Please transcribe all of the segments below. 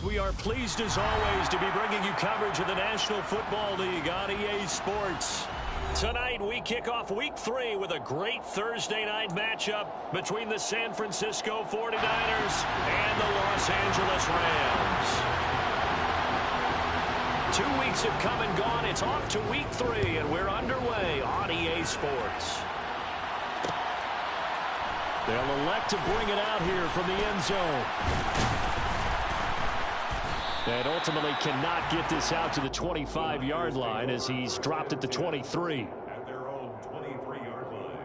We are pleased as always to be bringing you coverage of the National Football League on EA Sports. Tonight we kick off Week 3 with a great Thursday night matchup between the San Francisco 49ers and the Los Angeles Rams. 2 weeks have come and gone. It's off to Week 3 and we're underway on EA Sports. They'll elect to bring it out here from the end zone. And ultimately cannot get this out to the 25-yard line as he's dropped at the 23. At their own 23-yard line.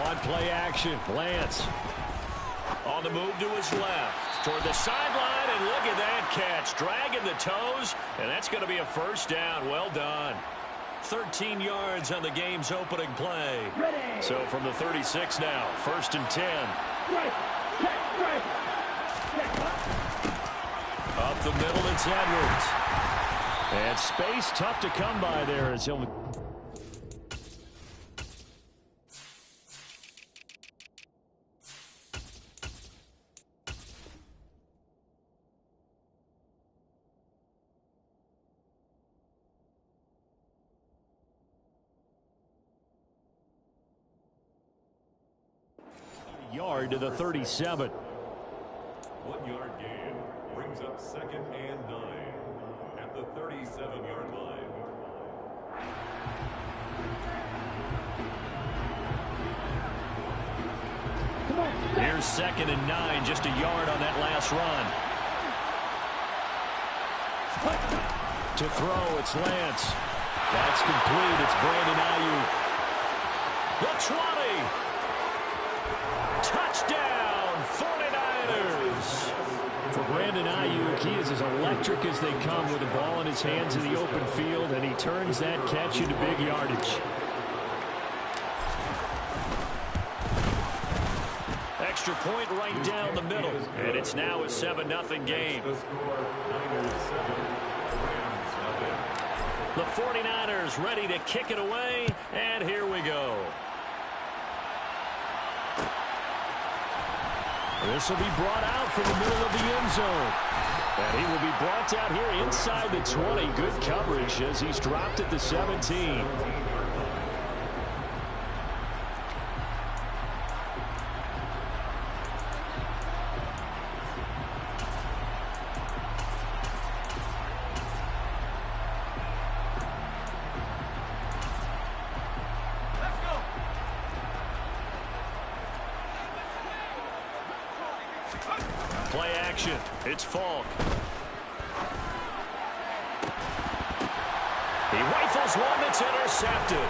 On play action, Lance. On the move to his left, toward the sideline, and look at that catch. Dragging the toes, and that's going to be a first down. Well done. 13 yards on the game's opening play. So from the 36 now, 1st and 10. Up the middle, it's Edwards. And space tough to come by there as he'll... Yard to the 37. 1 yard gain brings up 2nd and 9 at the 37-yard line. Here's 2nd and 9, just a yard on that last run. To throw, it's Lance. That's complete. It's Brandon Ayuk. The 20. Touchdown, 49ers. For Brandon Ayuk, he is as electric as they come with the ball in his hands in the open field, and he turns that catch into big yardage. Extra point right down the middle, and it's now a 7-0 game. The 49ers ready to kick it away, and here we go. This will be brought out from the middle of the end zone. And he will be brought out here inside the 20. Good coverage as he's dropped at the 17. Play action. It's Falk. He rifles one that's intercepted.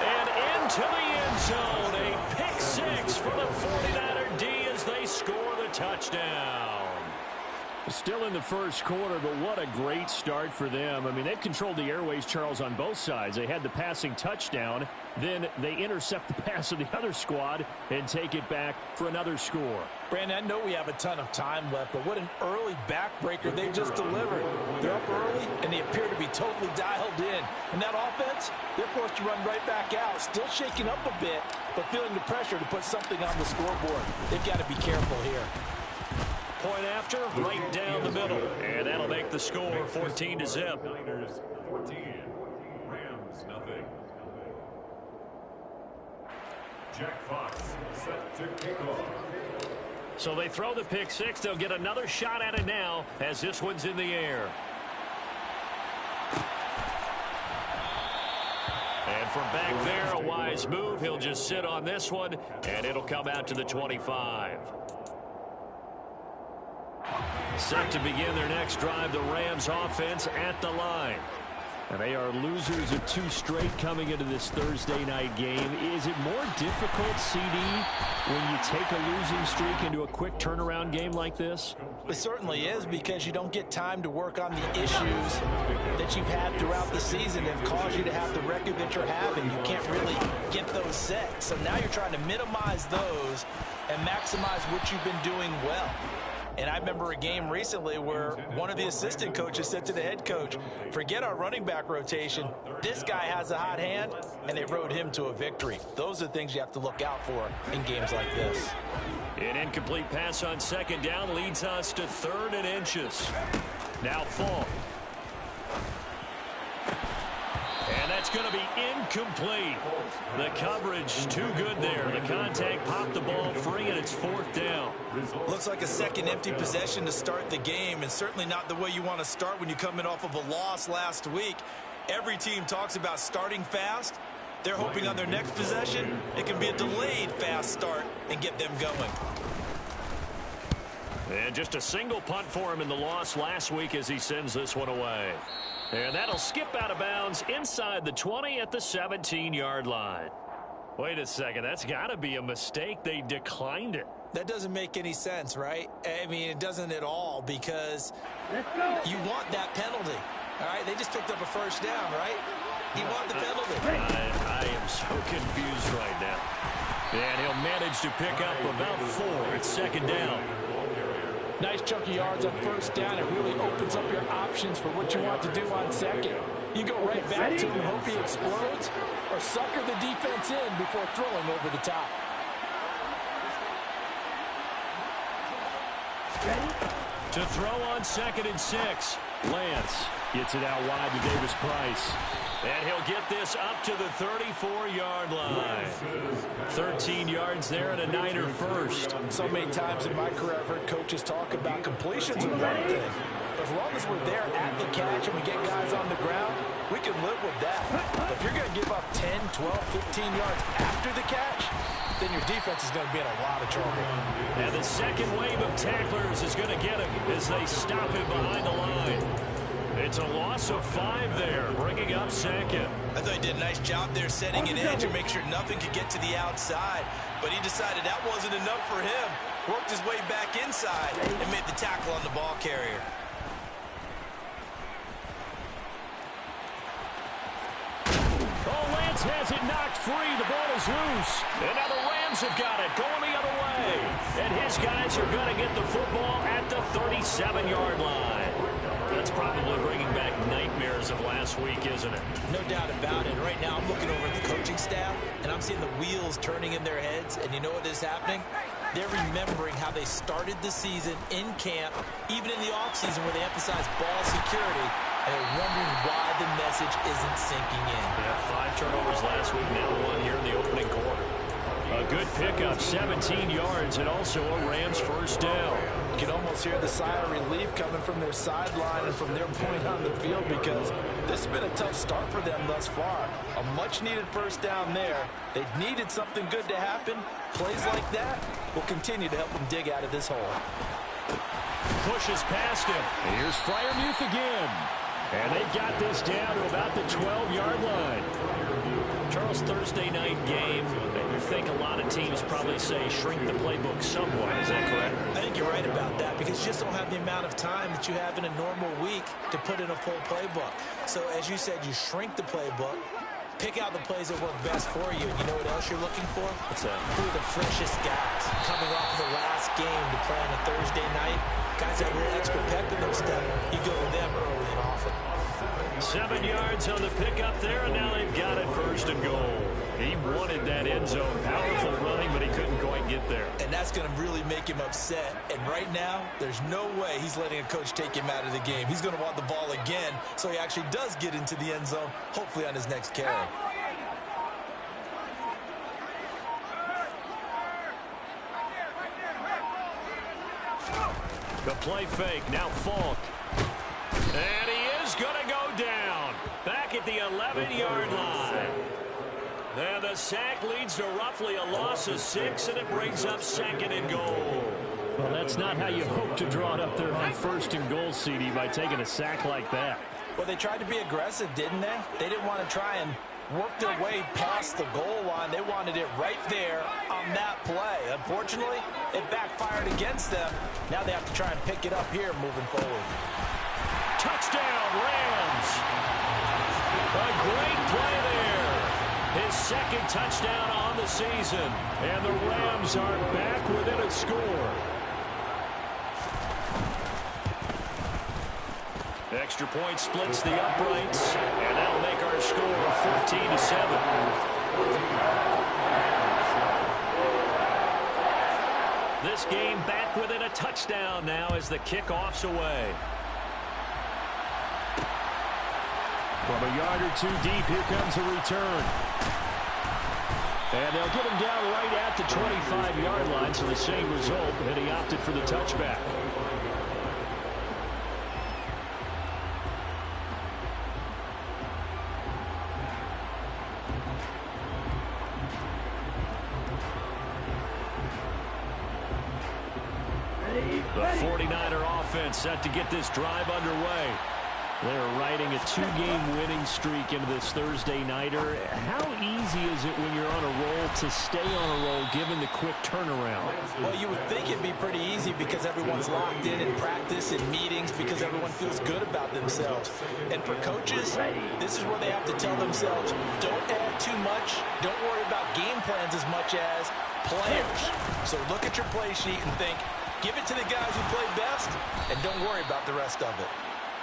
And into the end zone. A pick six for the 49er D as they score the touchdown. Still in the first quarter, but what a great start for them. I mean, they've controlled the airways, Charles, on both sides. They had the passing touchdown. Then they intercept the pass of the other squad and take it back for another score. Brandon, I know we have a ton of time left, but what an early backbreaker they just delivered. They're up early, and they appear to be totally dialed in. And that offense, they're forced to run right back out, still shaking up a bit, but feeling the pressure to put something on the scoreboard. They've got to be careful here. Point after, right down the middle. And that'll make the score 14-0. Niners 14, Rams nothing. Jack Fox set to kick off. So they throw the pick six. They'll get another shot at it now as this one's in the air. And from back there, a wise move. He'll just sit on this one, and it'll come out to the 25. Set to begin their next drive, the Rams offense at the line. And they are losers of 2 straight coming into this Thursday night game. Is it more difficult, CD, when you take a losing streak into a quick turnaround game like this? It certainly is, because you don't get time to work on the issues that you've had throughout the season that have caused you to have the record that you're having. You can't really get those set. So now you're trying to minimize those and maximize what you've been doing well. And I remember a game recently where one of the assistant coaches said to the head coach, forget our running back rotation. This guy has a hot hand, and they rode him to a victory. Those are the things you have to look out for in games like this. An incomplete pass on 2nd down leads us to 3rd and inches. Now Falk. And that's going to be incomplete. The coverage too good there. The contact popped the ball free, and it's 4th down. Looks like a second empty possession to start the game, and certainly not the way you want to start when you're coming off of a loss last week. Every team talks about starting fast. They're hoping on their next possession it can be a delayed fast start and get them going. And just a single punt for him in the loss last week as he sends this one away. And that'll skip out of bounds inside the 20 at the 17-yard line. Wait a second, that's got to be a mistake. They declined it. That doesn't make any sense, right? I mean, it doesn't at all, because you want that penalty. All right, they just picked up a 1st down, right? You want the penalty. I am so confused right now. And he'll manage to pick up about 4 at 2nd down. Nice chunky yards on 1st down. It really opens up your options for what you want to do on 2nd. You go right back to him, hope he explodes, or sucker the defense in before throwing over the top. To throw on 2nd and 6. Lance gets it out wide to Davis Price. And he'll get this up to the 34-yard line. 13 yards there and a Niner first. So many times in my career I've heard coaches talk about completions are one thing. But as long as we're there at the catch and we get guys on the ground, we can live with that. But if you're going to give up 10, 12, 15 yards after the catch, then your defense is going to be in a lot of trouble. And the second wave of tacklers is going to get him as they stop him behind the line. It's a loss of 5 there, bringing up 2nd. I thought he did a nice job there setting an edge and make sure nothing could get to the outside. But he decided that wasn't enough for him. Worked his way back inside and made the tackle on the ball carrier. Oh, Lance has it knocked free. The ball is loose. And now the Rams have got it going the other way. And his guys are going to get the football at the 37-yard line. That's probably bringing back nightmares of last week, isn't it? No doubt about it. Right now I'm looking over at the coaching staff, and I'm seeing the wheels turning in their heads. And you know what is happening? They're remembering how they started the season in camp, even in the offseason where they emphasized ball security, and they're wondering why the message isn't sinking in. They had 5 turnovers last week, now 1 here in the opening quarter. A good pickup, 17 yards, and also a Rams first down. You can almost hear the sigh of relief coming from their sideline and from their point on the field, because this has been a tough start for them thus far. A much-needed first down there. They needed something good to happen. Plays like that will continue to help them dig out of this hole. Pushes past him. Here's Freiermuth again. And they've got this down to about the 12-yard line. Charles, Thursday night game, you think a lot of teams probably say shrink the playbook somewhat. Is that correct? I think you're right about that, because you just don't have the amount of time that you have in a normal week to put in a full playbook. So as you said, you shrink the playbook, pick out the plays that work best for you. And you know what else you're looking for? What's that? Who are the freshest guys coming off the last game to play on a Thursday night? Guys that have a little extra pep in their step. You go to them early and often. 7 yards on the pickup there, and now they've got it first and goal. He wanted that end zone. Powerful running, but he couldn't quite get there. And that's going to really make him upset. And right now, there's no way he's letting a coach take him out of the game. He's going to want the ball again, so he actually does get into the end zone, hopefully on his next carry. The play fake, now Falk. And he is going to go down. Back at the 11-yard line. And the sack leads to roughly a loss of 6, and it brings up 2nd and goal. Well, that's not how you hope to draw it up there on 1st and goal, CD, by taking a sack like that. Well, they tried to be aggressive, didn't they? They didn't want to try and work their way past the goal line. They wanted it right there on that play. Unfortunately, it backfired against them. Now they have to try and pick it up here moving forward. Touchdown, Rams. A great play there. His second touchdown on the season. And the Rams are back within a score. Extra point splits the uprights, and that'll make our score 14-7. This game back within a touchdown now as the kickoff's away. From a yard or two deep, here comes a return. And they'll get him down right at the 25-yard line, so the same result, and he opted for the touchback. The 49er offense set to get this drive underway. They're riding a two-game winning streak into this Thursday nighter. How easy is it when you're on a roll to stay on a roll given the quick turnaround? Well, you would think it'd be pretty easy because everyone's locked in practice and meetings because everyone feels good about themselves. And for coaches, this is where they have to tell themselves, don't add too much. Don't worry about game plans as much as players. So look at your play sheet and think, give it to the guys who play best, and don't worry about the rest of it.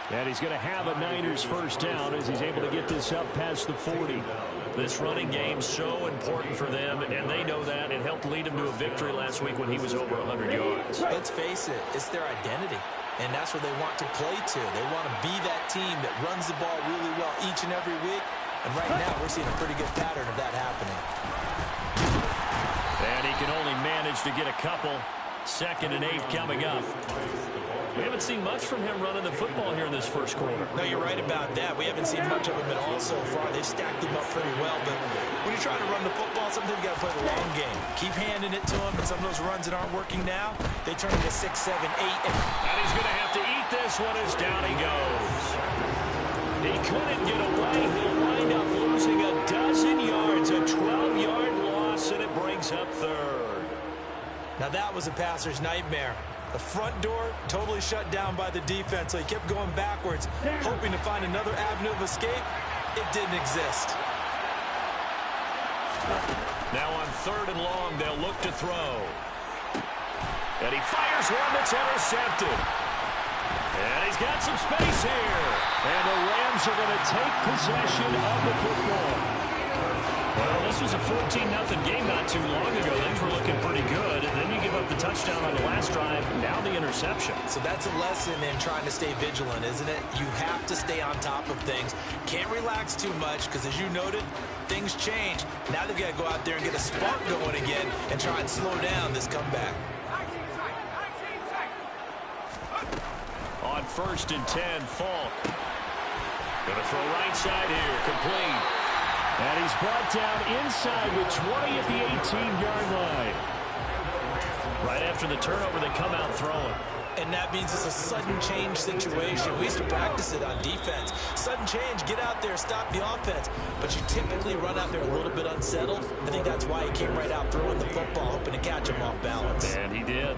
And he's going to have a Niners first down as he's able to get this up past the 40. This running game so important for them, and they know that. It helped lead him to a victory last week when he was over 100 yards. Let's face it, it's their identity, and that's where they want to play to. They want to be that team that runs the ball really well each and every week, and right now we're seeing a pretty good pattern of that happening. And he can only manage to get a couple. 2nd and 8 coming up. We haven't seen much from him running the football here in this first quarter. No, you're right about that. We haven't seen much of him at all so far. They've stacked him up pretty well, but when you try to run the football, sometimes you got to play the long game. Keep handing it to him, and some of those runs that aren't working now, they turn into 6, 7, 8. And he's going to have to eat this one as down he goes. He couldn't get away. He'll wind up losing a dozen yards, a 12-yard loss, and it brings up 3rd. Now that was a passer's nightmare. The front door totally shut down by the defense, so he kept going backwards, hoping to find another avenue of escape. It didn't exist. Now on 3rd and long, they'll look to throw. And he fires one that's intercepted. And he's got some space here. And the Rams are going to take possession of the football. Well, this was a 14-0 game not too long ago. Things were looking pretty good. And then you give up the touchdown on the last drive, now the interception. So that's a lesson in trying to stay vigilant, isn't it? You have to stay on top of things. Can't relax too much because, as you noted, things change. Now they've got to go out there and get a spark going again and try and slow down this comeback. On 1st and 10, Falk. Going to throw right side here, complete. And he's brought down inside with 20 at the 18-yard line. Right after the turnover, they come out throwing. And that means it's a sudden change situation. We used to practice it on defense. Sudden change, get out there, stop the offense. But you typically run out there a little bit unsettled. I think that's why he came right out throwing the football, hoping to catch him off balance. And he did.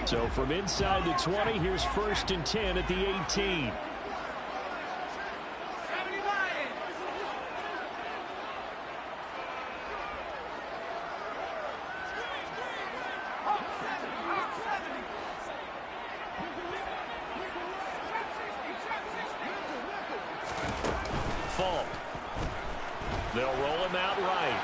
So from inside the 20, here's 1st and 10 at the 18. Falk. They'll roll him out right.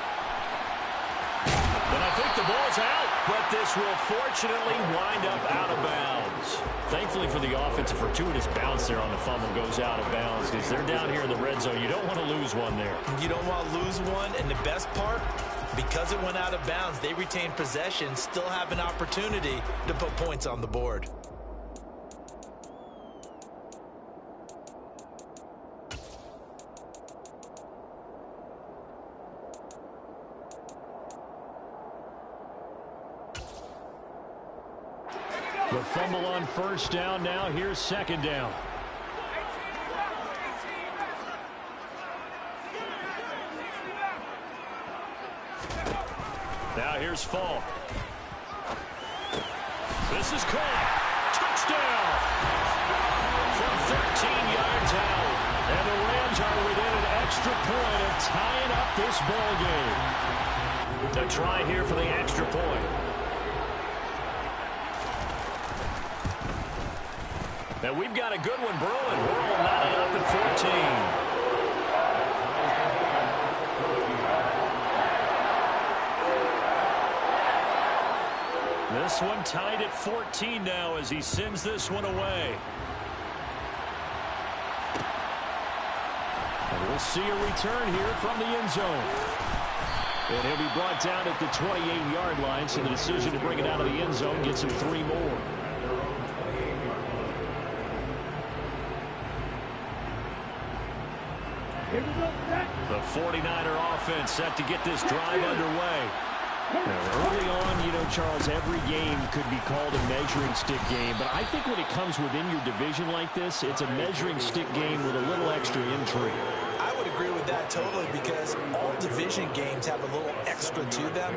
And I think the ball's out, but this will fortunately wind up out of bounds. Thankfully for the offense, a fortuitous bounce there on the fumble goes out of bounds because they're down here in the red zone. You don't want to lose one there. You don't want to lose one, and the best part, because it went out of bounds, they retain possession, still have an opportunity to put points on the board. The fumble on first down. Now here's second down. Now here's Falk. This is caught. Touchdown. From 13 yards out. And the Rams are within an extra point of tying up this ball game. A try here for the extra point. And we've got a good one brewing. We're all knotted up at 14. This one tied at 14 now as he sends this one away. And we'll see a return here from the end zone. And he'll be brought down at the 28-yard line, so the decision to bring it out of the end zone gets him 3 more. The 49er offense set to get this drive underway. Now, early on, you know, Charles, every game could be called a measuring stick game, but I think when it comes within your division like this, it's a measuring stick game with a little extra intrigue. I would agree with that totally because all division games have a little extra to them.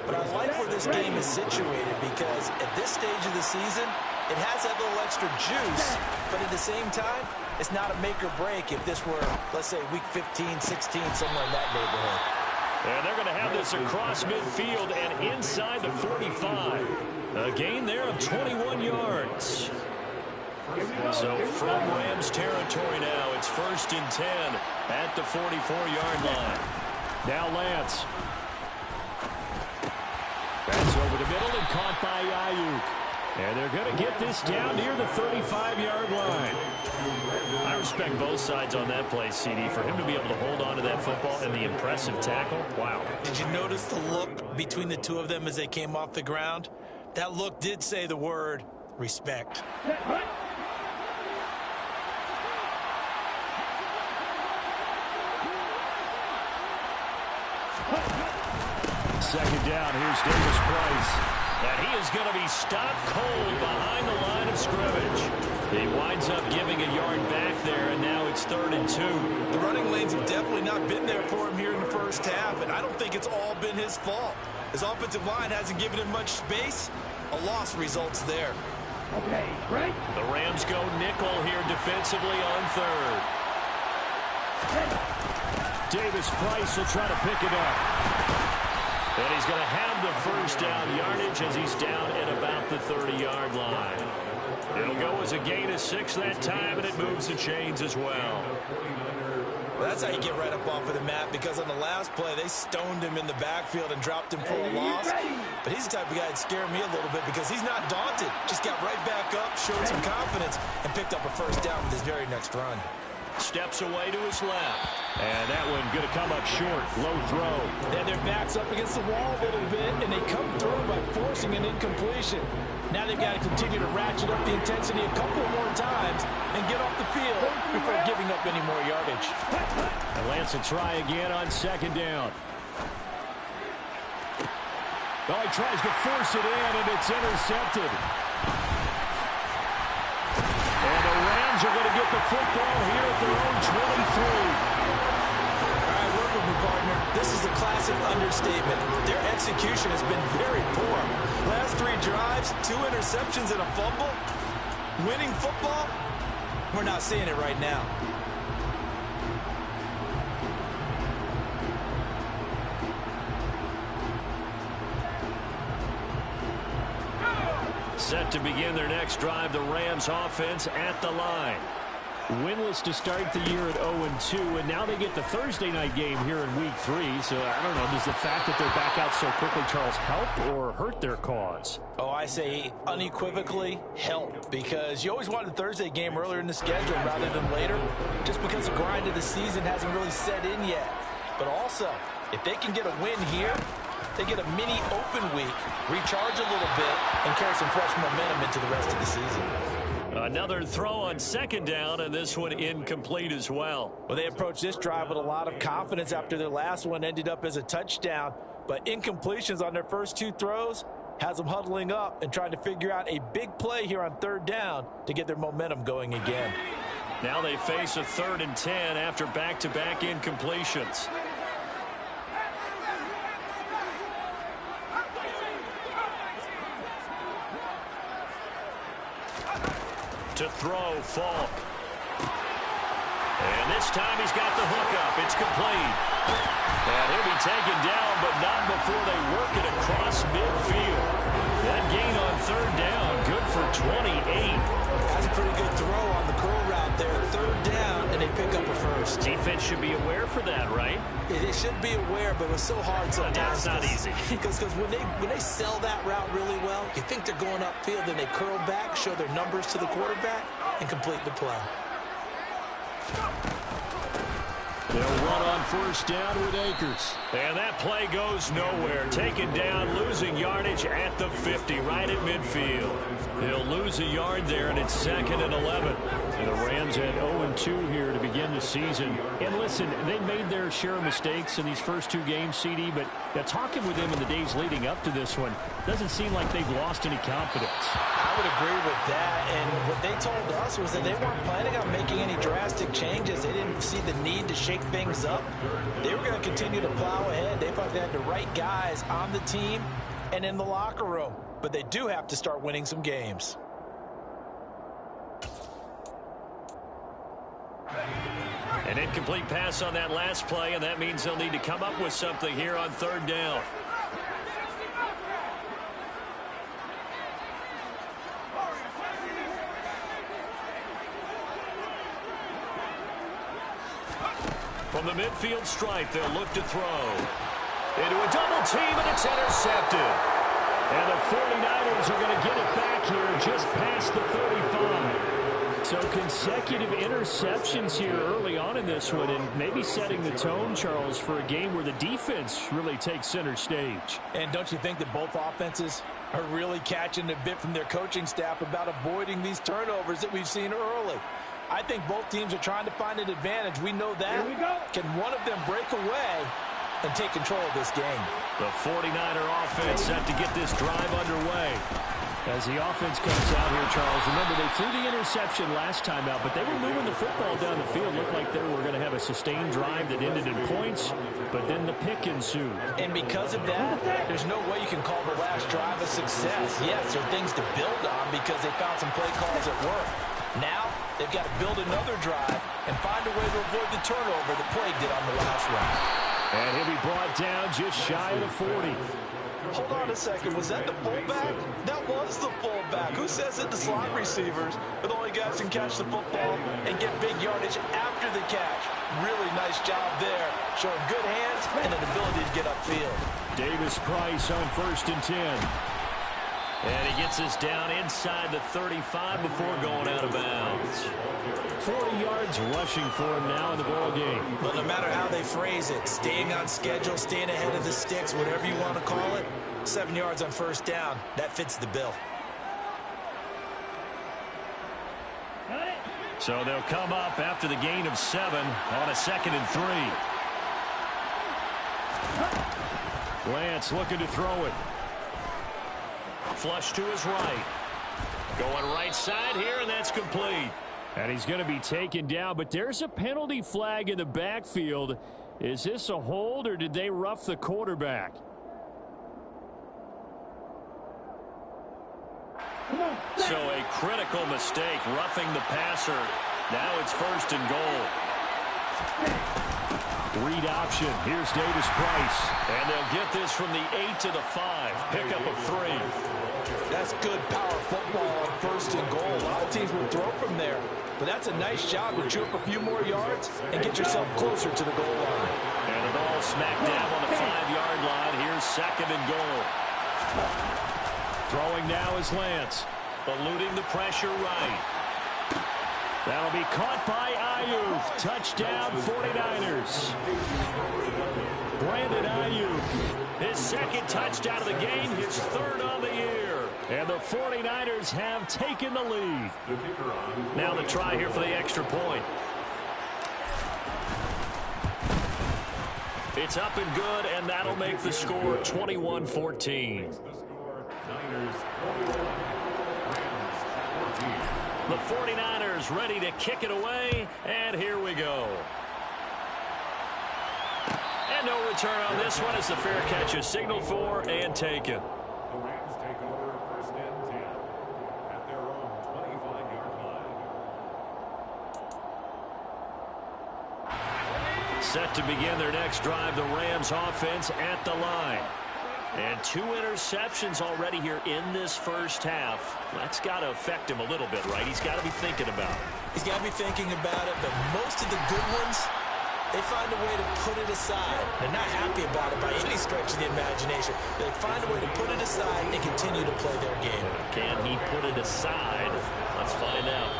But I like where this game is situated because at this stage of the season, it has that little extra juice, but at the same time, it's not a make or break if this were, let's say, week 15, 16, somewhere in that neighborhood. And they're going to have this across midfield and inside the 45. A gain there of 21 yards. So from Rams territory now, it's 1st and 10 at the 44-yard line. Now Lance. That's over the middle and caught by Ayuk. And they're going to get this down near the 35-yard line. I respect both sides on that play, CD. For him to be able to hold on to that football and the impressive tackle, wow. Did you notice the look between the two of them as they came off the ground? That look did say the word respect. Second down, here's Davis Price. And he is going to be stopped cold behind the line of scrimmage. He winds up giving a yard back there, and now it's 3rd and 2. The running lanes have definitely not been there for him here in the first half, and I don't think it's all been his fault. His offensive line hasn't given him much space. A loss results there. Okay, right. The Rams go nickel here defensively on 3rd. Davis Price will try to pick it up. And he's going to have the first down yardage as he's down at about the 30-yard line. It'll go as a gain of 6 that time, and it moves the chains as well. That's how you get right up off of the mat, because on the last play, they stoned him in the backfield and dropped him for a loss. But he's the type of guy that scared me a little bit because he's not daunted. Just got right back up, showed some confidence, and picked up a first down with his very next run. Steps away to his left. And that one going to come up short. Low throw. Then their back's up against the wall a little bit, and they come through by forcing an incompletion. Now they've got to continue to ratchet up the intensity a couple more times and get off the field before giving up any more yardage. And Lance will try again on 2nd down. Well, he tries to force it in, and it's intercepted. And the Rams are going to get the football here at their own 23. All right, work with me, partner. This is a classic understatement. Their execution has been very poor. Last 3 drives, 2 interceptions and a fumble. Winning football? We're not seeing it right now. Set to begin their next drive, the Rams offense at the line. Winless to start the year at 0-2, and now they get the Thursday night game here in Week 3. So, I don't know, does the fact that they're back out so quickly, Charles, help or hurt their cause? Oh, I say unequivocally help, because you always wanted the Thursday game earlier in the schedule rather than later, just because the grind of the season hasn't really set in yet. But also, if they can get a win here, they get a mini open week, recharge a little bit, and carry some fresh momentum into the rest of the season. Another throw on 2nd down, and this one incomplete as well. Well, they approached this drive with a lot of confidence after their last one ended up as a touchdown. But incompletions on their first 2 throws, Has them huddling up and trying to figure out a big play here on 3rd down to get their momentum going again. Now they face a 3rd and 10 after back-to-back incompletions. To throw, Falk. And this time he's got the hook up. It's complete. And he'll be taken down, but not before they work it across midfield. That gain on 3rd down, good for 28. That's a pretty good throw on the curl route there. 3rd down, and they pick up a first. Defense should be aware for that, right? It should be aware, but it's so hard sometimes. That's not easy. Because when they sell that route really well, you think they're going upfield, then they curl back, show their numbers to the quarterback, and complete the play. They'll run on 1st down with Akers. And that play goes nowhere. Taken down, losing yardage at the 50, right at midfield. They'll lose a yard there, and it's 2nd and 11. And the Rams at 0-2 here to begin the season. And listen, they made their share of mistakes in these first 2 games, CD, but talking with them in the days leading up to this one, doesn't seem like they've lost any confidence. I would agree with that, and what they told us was that they weren't planning on making any drastic changes. They didn't see the need to shake things up. They were going to continue to plow ahead. They thought they had the right guys on the team and in the locker room, but they do have to start winning some games. An incomplete pass on that last play, and that means they'll need to come up with something here on 3rd down. From the midfield stripe, they'll look to throw. Into a double team, and it's intercepted. And the 49ers are going to get it back here just past the 35. So consecutive interceptions here early on in this one, and maybe setting the tone, Charles, for a game where the defense really takes center stage. And don't you think that both offenses are really catching a bit from their coaching staff about avoiding these turnovers that we've seen early? I think both teams are trying to find an advantage. We know that. Here we go. Can one of them break away and take control of this game? The 49er offense set to get this drive underway. As the offense comes out here, Charles, remember they threw the interception last time out, but they were moving the football down the field. Looked like they were going to have a sustained drive that ended in points, but then the pick ensued. And because of that, there's no way you can call the last drive a success. Yes, there are things to build on because they found some play calls at work. Now, they've got to build another drive and find a way to avoid the turnover that plagued it on the last one. And he'll be brought down just shy of the 40. Hold on a second. Was that the fullback? That was the fullback. Who says that the slot receivers are the only guys who can catch the football and get big yardage after the catch? Really nice job there. Showing good hands and an ability to get upfield. Davis Price on 1st and 10. And he gets us down inside the 35 before going out of bounds. 40 yards rushing for him now in the ball game. Well, no matter how they phrase it, staying on schedule, staying ahead of the sticks, whatever you want to call it, 7 yards on 1st down, that fits the bill. So they'll come up after the gain of 7 on a 2nd and 3. Lance looking to throw it. Flush to his right. Going right side here, and that's complete. And he's going to be taken down, but there's a penalty flag in the backfield. Is this a hold, or did they rough the quarterback? So a critical mistake, roughing the passer. Now it's 1st and goal. Read option. Here's Davis Price. And they'll get this from the 8 to the 5. Pickup of 3. That's good power football on 1st and goal. A lot of teams will throw from there. But that's a nice job to chew up a few more yards and get yourself closer to the goal line. And the ball smacked down on the 5-yard line. Here's 2nd and goal. Throwing now is Lance. Eluding the pressure right. That'll be caught by Ayuk. Touchdown 49ers. Brandon Ayuk. His 2nd touchdown of the game. His 3rd on the year. And the 49ers have taken the lead. Now the try here for the extra point. It's up and good, and that'll make the score 21-14. Niners 41, Rams 14. The 49ers ready to kick it away, and here we go. And no return on this one as the fair catch is signaled for and taken. The Rams take over first and 10 at their own 25-yard line. Set to begin their next drive, the Rams offense at the line. And 2 interceptions already here in this first half. That's got to affect him a little bit, right? He's got to be thinking about it. He's got to be thinking about it, but most of the good ones, they find a way to put it aside. They're not happy about it by any stretch of the imagination. They find a way to put it aside and continue to play their game. Can he put it aside? Let's find out.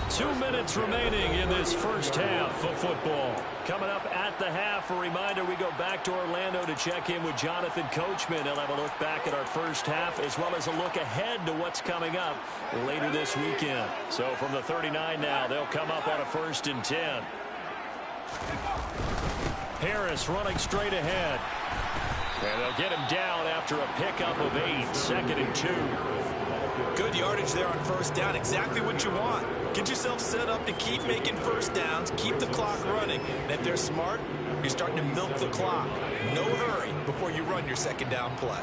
2 minutes remaining in this first half of football. Coming up at the half, a reminder, we go back to Orlando to check in with Jonathan Coachman. He'll have a look back at our first half as well as a look ahead to what's coming up later this weekend. So from the 39 now, they'll come up on a 1st and 10. Harris running straight ahead. And they'll get him down after a pickup of 8, 2nd and 2. Good yardage there on first down. Exactly what you want. Get yourself set up to keep making first downs, keep the clock running. And if they're smart, you're starting to milk the clock. No hurry before you run your second down play.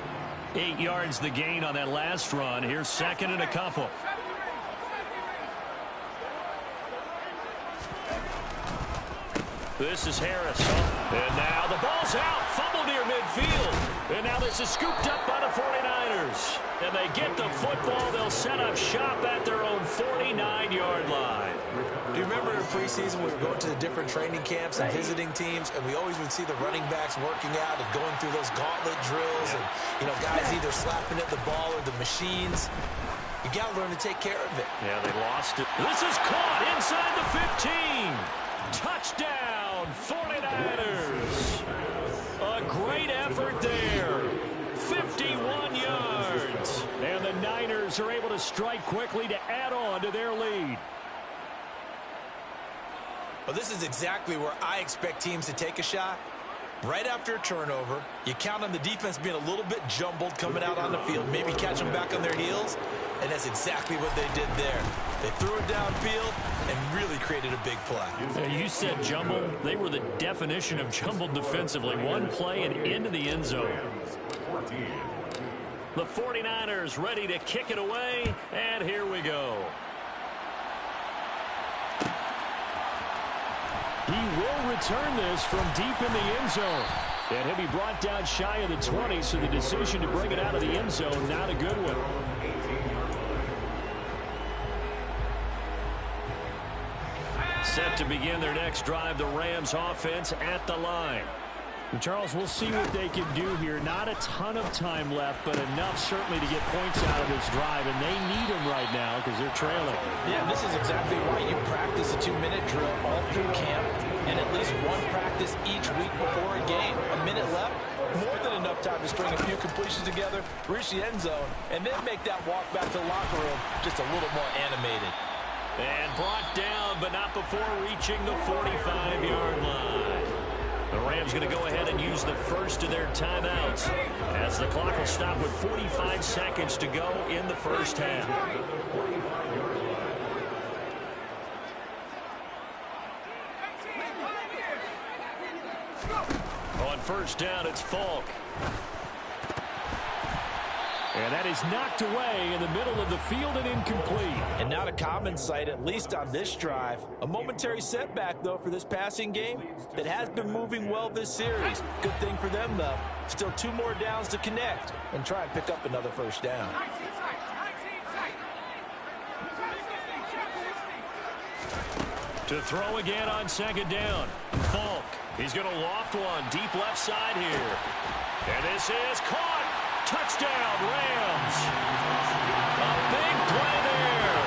8 yards the gain on that last run. Here's 2nd and a couple. This is Harris. And now the ball's out. Fumble near midfield. And now this is scooped up by the 49ers. And they get the football. They'll set up shop at their own 49-yard line. Do you remember in preseason we were going to the different training camps and visiting teams, and we always would see the running backs working out and going through those gauntlet drills and, you know, guys either slapping at the ball or the machines. You got to learn to take care of it. Yeah, they lost it. This is caught inside the 15. Touchdown, 49ers. A great effort there. 51 yards. And the Niners are able to strike quickly to add on to their lead. Well, this is exactly where I expect teams to take a shot. Right after a turnover, you count on the defense being a little bit jumbled coming out on the field, maybe catch them back on their heels, and that's exactly what they did there. They threw it downfield and really created a big play. You said jumbled. They were the definition of jumbled defensively. One play and into the end zone. The 49ers ready to kick it away, and here we go. He will return this from deep in the end zone. And he'll be brought down shy of the 20, so the decision to bring it out of the end zone, not a good one. Set to begin their next drive, the Rams offense at the line. And Charles, we'll see what they can do here. Not a ton of time left, but enough certainly to get points out of this drive, and they need them right now because they're trailing. Yeah, this is exactly why you practice a 2-minute drill all through camp and at least one practice each week before a game. A minute left, more than enough time to string a few completions together, reach the end zone, and then make that walk back to the locker room just a little more animated. And brought down, but not before reaching the 45-yard line. The Rams going to go ahead and use the first of their timeouts as the clock will stop with 45 seconds to go in the first half. On first down, it's Falk. And that is knocked away in the middle of the field and incomplete. And not a common sight, at least on this drive. A momentary setback, though, for this passing game that has been moving well this series. Good thing for them, though. Still 2 more downs to connect and try and pick up another first down. To throw again on second down. Falk. He's going to loft one deep left side here. And this is caught. Touchdown, Rams. A big play there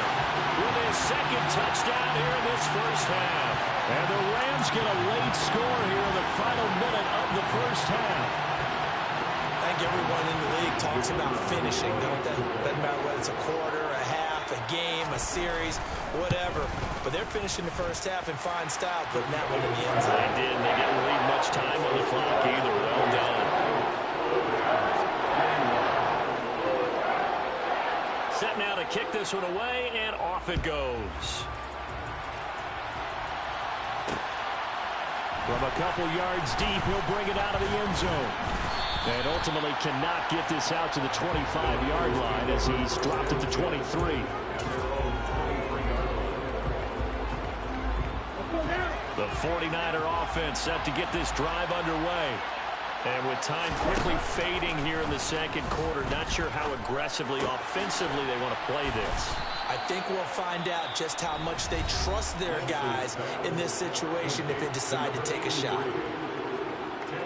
with his second touchdown here in this first half. And the Rams get a late score here in the final minute of the first half. I think everyone in the league talks about finishing, don't they? Doesn't matter whether it's a quarter, a half, a game, a series, whatever. But they're finishing the first half in fine style, putting that one in the end zone. They did. They didn't leave much time on the clock either. Well done. kick this one away, and off it goes. From a couple yards deep, he'll bring it out of the end zone. And ultimately cannot get this out to the 25-yard line as he's dropped at the 23. The 49er offense set to get this drive underway. And with time quickly fading here in the second quarter, not sure how aggressively, offensively they want to play this. I think we'll find out just how much they trust their guys in this situation if they decide to take a shot.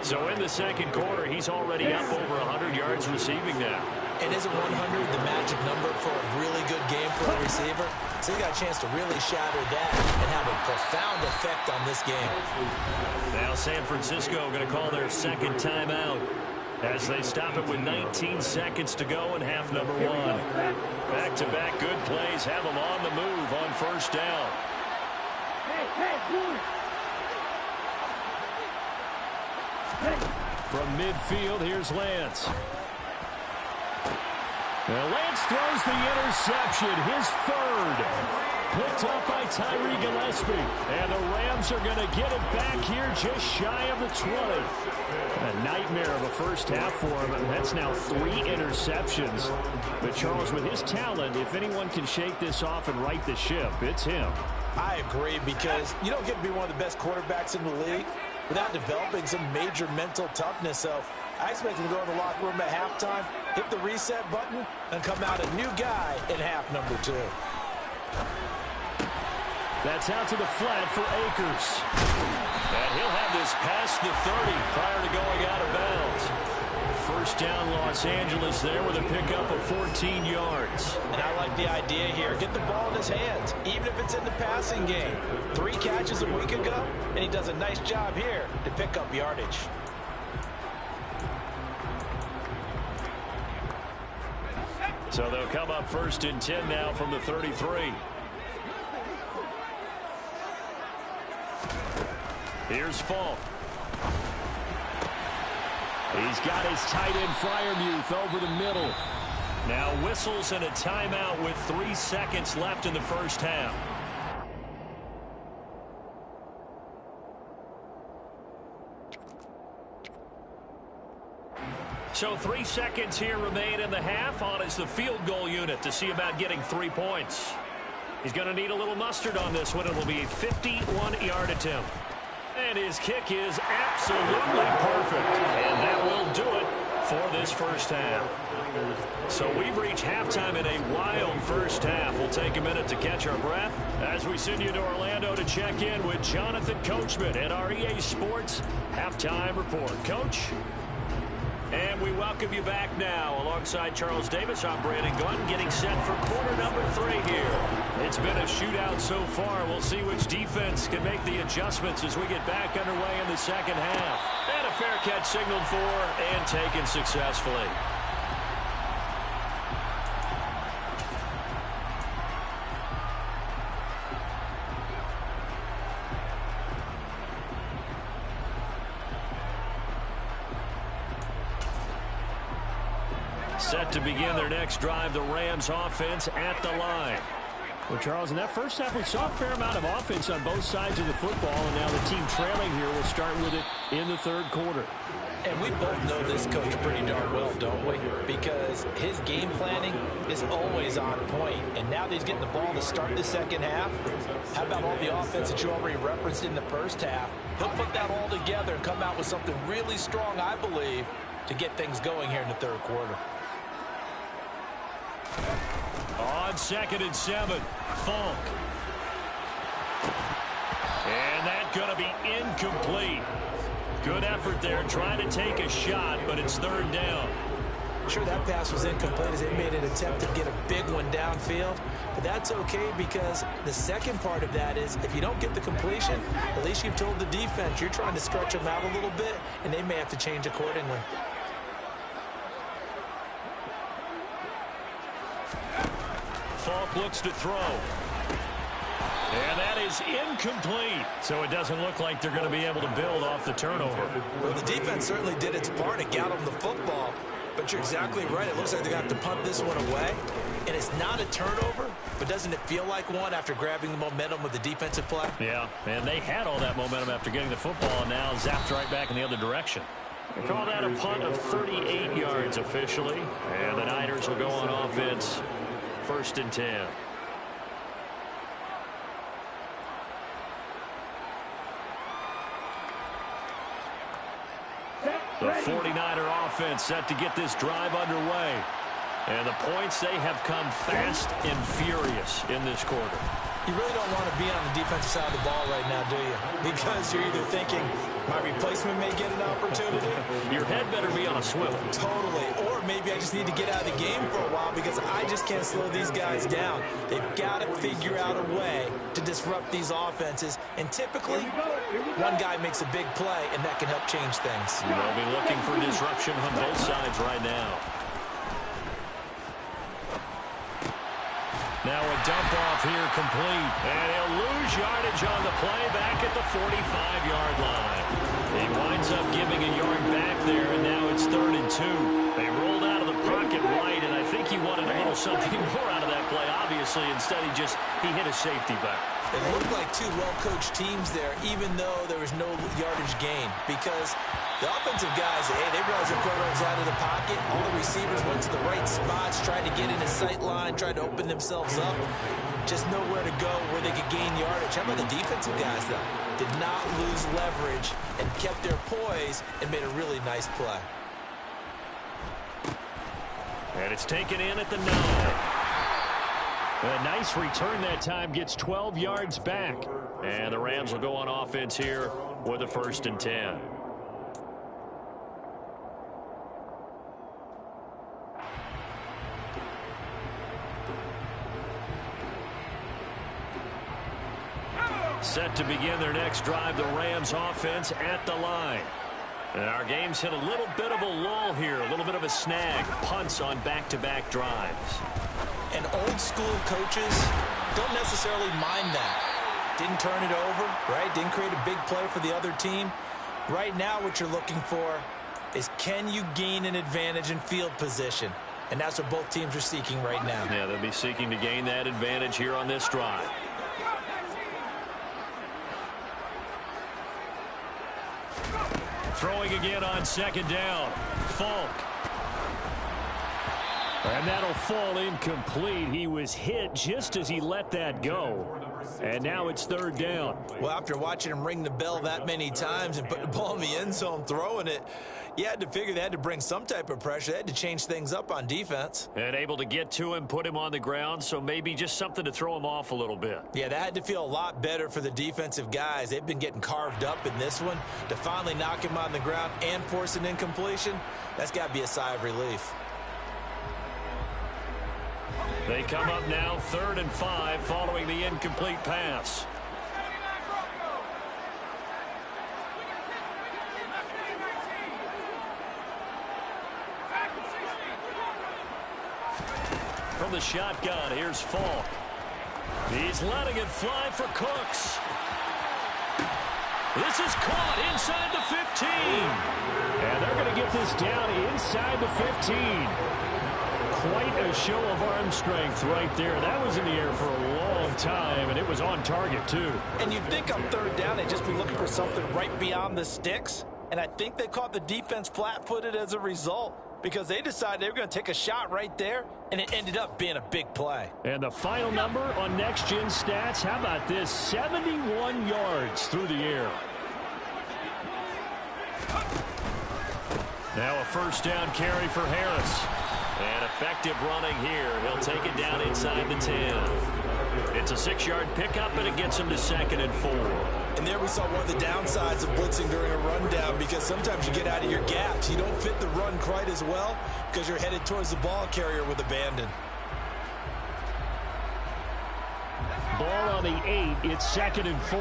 So in the second quarter, he's already up over 100 yards receiving now. And isn't 100 the magic number for a really good game for a receiver? So he got a chance to really shatter that and have a profound effect on this game. Now San Francisco going to call their second timeout as they stop it with 19 seconds to go in half number one. Back-to-back good plays have them on the move on first down. From midfield, here's Lance. Now Lance throws the interception, his third. Picked up by Tyree Gillespie. And the Rams are going to get it back here just shy of the 20. A nightmare of a first half for him. And that's now 3 interceptions. But Charles, with his talent, if anyone can shake this off and right the ship, it's him. I agree, because you don't get to be one of the best quarterbacks in the league without developing some major mental toughness. So I expect him to go in the locker room at halftime, hit the reset button, and come out a new guy in half number 2. That's out to the flat for Akers. And he'll have this past the 30 prior to going out of bounds. First down, Los Angeles there with a pickup of 14 yards. And I like the idea here. Get the ball in his hands, even if it's in the passing game. 3 catches a week ago, and he does a nice job here to pick up yardage. So they'll come up first and 10 now from the 33. Here's Falk. He's got his tight end Freiermuth over the middle. Now whistles and a timeout with 3 seconds left in the first half. So 3 seconds here remain in the half. On is the field goal unit to see about getting 3 points. He's going to need a little mustard on this one. It will be a 51-yard attempt. And his kick is absolutely perfect. And that will do it for this first half. So we've reached halftime in a wild first half. We'll take a minute to catch our breath as we send you to Orlando to check in with Jonathan Coachman at our EA Sports Halftime Report. Coach? And we welcome you back now. Alongside Charles Davis, I'm Brandon Gunn, getting set for quarter number 3 here. It's been a shootout so far. We'll see which defense can make the adjustments as we get back underway in the second half. And a fair catch signaled for and taken successfully. Set to begin their next drive, the Rams offense at the line. Well, Charles, in that first half, we saw a fair amount of offense on both sides of the football, and now the team trailing here will start with it in the third quarter. And we both know this coach pretty darn well, don't we? Because his game planning is always on point. And now that he's getting the ball to start the second half, how about all the offense that you already referenced in the first half? He'll put that all together and come out with something really strong, I believe, to get things going here in the third quarter. On 2nd and 7, Falk. And that's going to be incomplete. Good effort there, trying to take a shot, but it's third down. Sure, that pass was incomplete as they made an attempt to get a big one downfield. But that's okay, because the second part of that is if you don't get the completion, at least you've told the defense you're trying to stretch them out a little bit, and they may have to change accordingly. Falk looks to throw. And that is incomplete. So it doesn't look like they're going to be able to build off the turnover. Well, the defense certainly did its part to get them the football. But you're exactly right. It looks like they're going to have to punt this one away. And it's not a turnover, but doesn't it feel like one after grabbing the momentum with the defensive play? Yeah, and they had all that momentum after getting the football, and now zapped right back in the other direction. They call that a punt of 38 yards officially, and the Niners will go on offense, 1st and 10. The 49er offense set to get this drive underway. And the points, they have come fast and furious in this quarter. You really don't want to be on the defensive side of the ball right now, do you? Because you're either thinking, my replacement may get an opportunity. Your head better be on a swivel. Totally. Or maybe I just need to get out of the game for a while because I just can't slow these guys down. They've got to figure out a way to disrupt these offenses. And typically, one guy makes a big play, and that can help change things. They'll be looking for disruption on both sides right now. Now a dump off here complete. And he'll lose yardage on the play back at the 45-yard line. He winds up giving a yard back there, and now it's 3rd and 2. They rolled out of the pocket right, and I think he wanted a little something more out of that play, obviously. Instead, he hit a safety back. It looked like two well-coached teams there, even though there was no yardage gain, because the offensive guys, hey, they realized their quarterback was out of the pocket. All the receivers went to the right spots, tried to get in his sight line, tried to open themselves up. Just nowhere to go where they could gain yardage. How about the defensive guys, though? Did not lose leverage and kept their poise and made a really nice play. And it's taken in at the 9. A nice return that time, gets 12 yards back. And the Rams will go on offense here with a 1st and 10. Set to begin their next drive, the Rams offense at the line. And our game's hit a little bit of a lull here, a little bit of a snag. Punts on back-to-back drives. And old school coaches don't necessarily mind that. Didn't turn it over, right? Didn't create a big play for the other team. Right now what you're looking for is, can you gain an advantage in field position? And that's what both teams are seeking right now. Yeah, they'll be seeking to gain that advantage here on this drive. Throwing again on 2nd down. Falk. And that'll fall incomplete. He was hit just as he let that go. And now it's 3rd down. Well, after watching him ring the bell that many times and put the ball in the end zone, throwing it, you had to figure they had to bring some type of pressure. They had to change things up on defense. And able to get to him, put him on the ground, so maybe just something to throw him off a little bit. Yeah, that had to feel a lot better for the defensive guys. They've been getting carved up in this one. To finally knock him on the ground and force an incompletion, that's got to be a sigh of relief. They come up now 3rd and 5 following the incomplete pass. From the shotgun, here's Falk. He's letting it fly for Cooks. This is caught inside the 15. And they're going to get this down inside the 15. Quite a show of arm strength right there. That was in the air for a long time, and it was on target, too. And you'd think on 3rd down they'd just be looking for something right beyond the sticks. And I think they caught the defense flat-footed as a result, because they decided they were going to take a shot right there, and it ended up being a big play. And the final number on Next Gen Stats, how about this? 71 yards through the air. Now a 1st down carry for Harris. And effective running here. He'll take it down inside the 10. It's a 6-yard pickup, and it gets him to 2nd and 4. And there we saw one of the downsides of blitzing during a rundown, because sometimes you get out of your gaps. You don't fit the run quite as well because you're headed towards the ball carrier with abandon. Ball on the 8. It's 2nd and 4.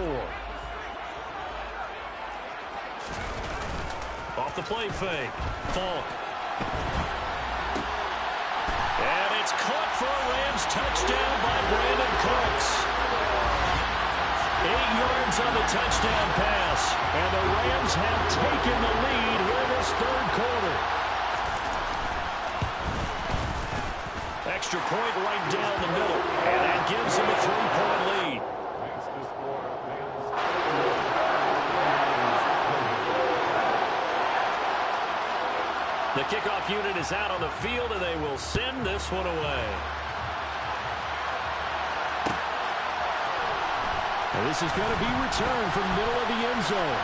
Off the play fake. Falk. And it's caught for a Rams touchdown by Brandon Cooks. 8 yards on the touchdown pass. And the Rams have taken the lead here in this 3rd quarter. Extra extra point right down the middle. And that gives them a 3-point lead. The kickoff unit is out on the field, and they will send this one away. And this is going to be returned from middle of the end zone.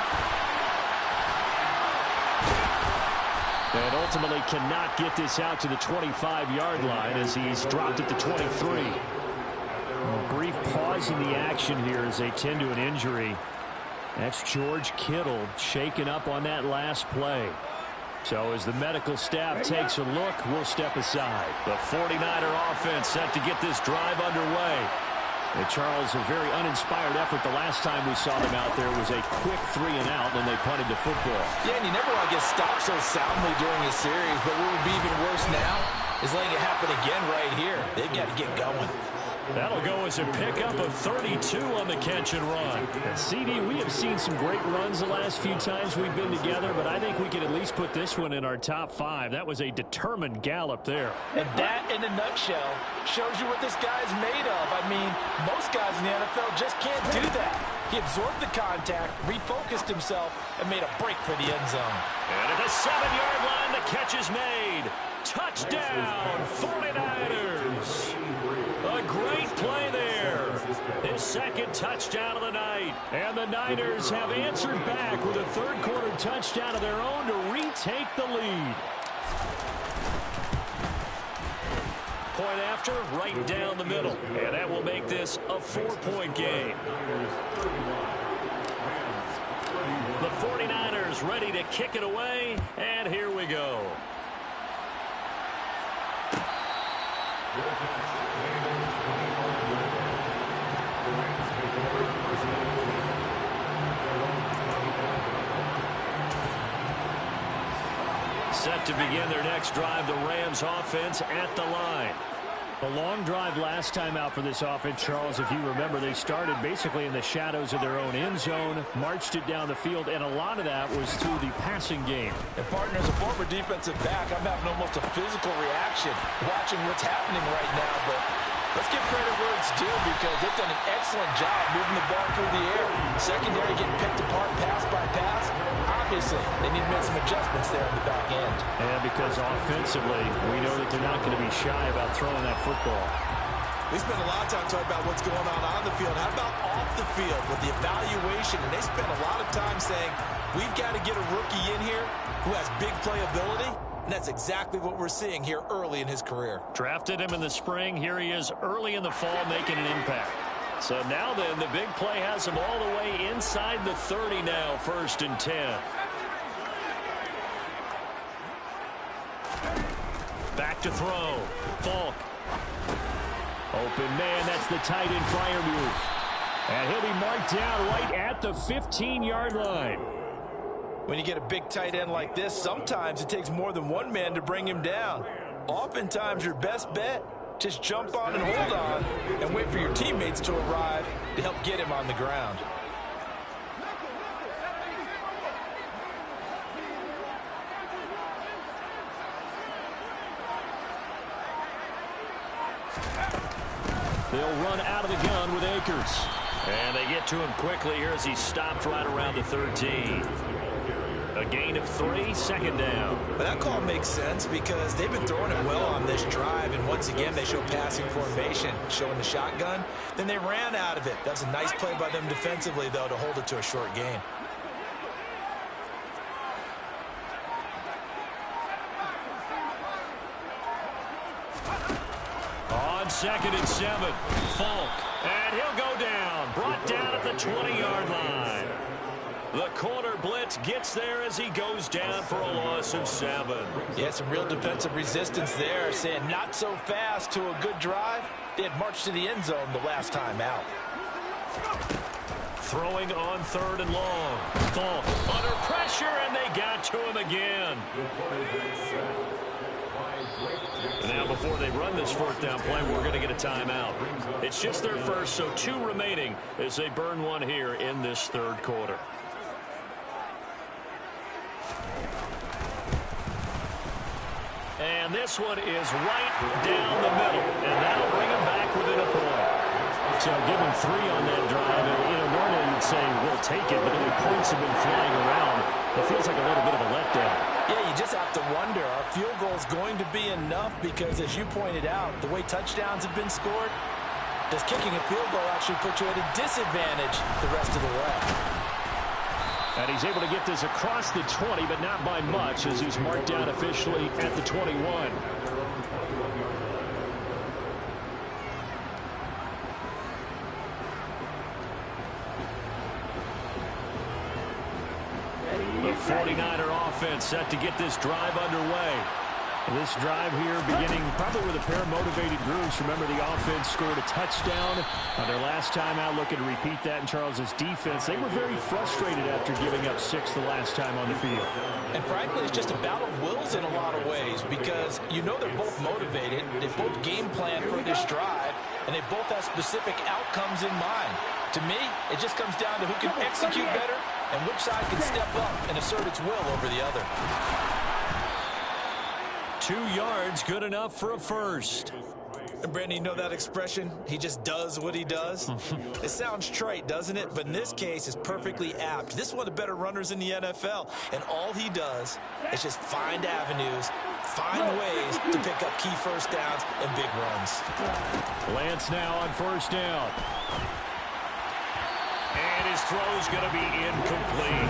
And ultimately cannot get this out to the 25-yard line as he's dropped at the 23. A brief pause in the action here as they tend to an injury. That's George Kittle shaken up on that last play. So as the medical staff takes a look, we'll step aside. The 49er offense set to get this drive underway. And Charles, a very uninspired effort the last time we saw them out there was a quick 3-and-out when they punted the football. Yeah, and you never want to get stopped so soundly during a series, but what would be even worse now is letting it happen again right here. They got to get going. That'll go as a pickup of 32 on the catch and run. And CD, we have seen some great runs the last few times we've been together, but I think we can at least put this one in our top 5. That was a determined gallop there. And that, in a nutshell, shows you what this guy's made of. I mean, most guys in the NFL just can't do that. He absorbed the contact, refocused himself, and made a break for the end zone. And at the 7-yard line, the catch is made. Touchdown, 49ers. A great play there. His second touchdown of the night. And the Niners have answered back with a third-quarter touchdown of their own to retake the lead. Point after, right down the middle. And that will make this a 4-point game. The 49ers ready to kick it away. And here we go. Set to begin their next drive, the Rams offense at the line. The long drive last time out for this offense, Charles, if you remember, they started basically in the shadows of their own end zone, marched it down the field, and a lot of that was through the passing game. And partner, as a former defensive back, I'm having almost a physical reaction watching what's happening right now, but let's give credit where it's due because they've done an excellent job moving the ball through the air. Secondary getting picked apart pass by pass. Obviously, they need to make some adjustments there on the back end. And because offensively, we know that they're not going to be shy about throwing that football. We spent a lot of time talking about what's going on the field. How about off the field with the evaluation? And they spent a lot of time saying, we've got to get a rookie in here who has big playability. And that's exactly what we're seeing here early in his career. Drafted him in the spring. Here he is early in the fall making an impact. So now then, the big play has him all the way inside the 30 now, 1st and 10. Back to throw. Falk. Open man, that's the tight end Freiermuth. And he'll be marked down right at the 15-yard line. When you get a big tight end like this, sometimes it takes more than one man to bring him down. Oftentimes, your best bet, just jump on and hold on and wait for your teammates to arrive to help get him on the ground. They'll run out of the gun with Akers. And they get to him quickly here as he stopped right around the 13. A gain of 3, 2nd down. But that call makes sense because they've been throwing it well on this drive, and once again they show passing formation, showing the shotgun. Then they ran out of it. That was a nice play by them defensively, though, to hold it to a short gain. On 2nd and 7, Falk. And he'll go down. Brought down at the 20-yard line. The corner blitz gets there as he goes down for a loss of 7. Yeah, some real defensive resistance there, saying not so fast to a good drive. They had marched to the end zone the last time out. Throwing on 3rd and long. Falk under pressure, and they got to him again. Now, before they run this 4th down play, we're going to get a timeout. It's just their first, so 2 remaining as they burn one here in this 3rd quarter. And this one is right down the middle. And that'll bring him back within a point. So give him 3 on that drive. And, normally you'd say we'll take it, but the way points have been flying around, it feels like a little bit of a letdown. Yeah, you just have to wonder, are field goals going to be enough? Because as you pointed out, the way touchdowns have been scored, does kicking a field goal actually put you at a disadvantage the rest of the way? And he's able to get this across the 20, but not by much, as he's marked down officially at the 21. The 49er offense set to get this drive underway. This drive here beginning probably with a pair of motivated groups. Remember, the offense scored a touchdown on their last time out, looking to repeat that in Charles's defense. They were very frustrated after giving up 6 the last time on the field. And frankly, it's just a battle of wills in a lot of ways, because they're both motivated. They both game plan for this drive, and they both have specific outcomes in mind. To me, it just comes down to who can execute better and which side can step up and assert its will over the other. 2 yards, good enough for a first. And Brandon, you know that expression? He just does what he does? It sounds trite, doesn't it? But in this case, it's perfectly apt. This is one of the better runners in the NFL. And all he does is just find avenues, find ways to pick up key first downs and big runs. Lance now on first down. And his throw's going to be incomplete.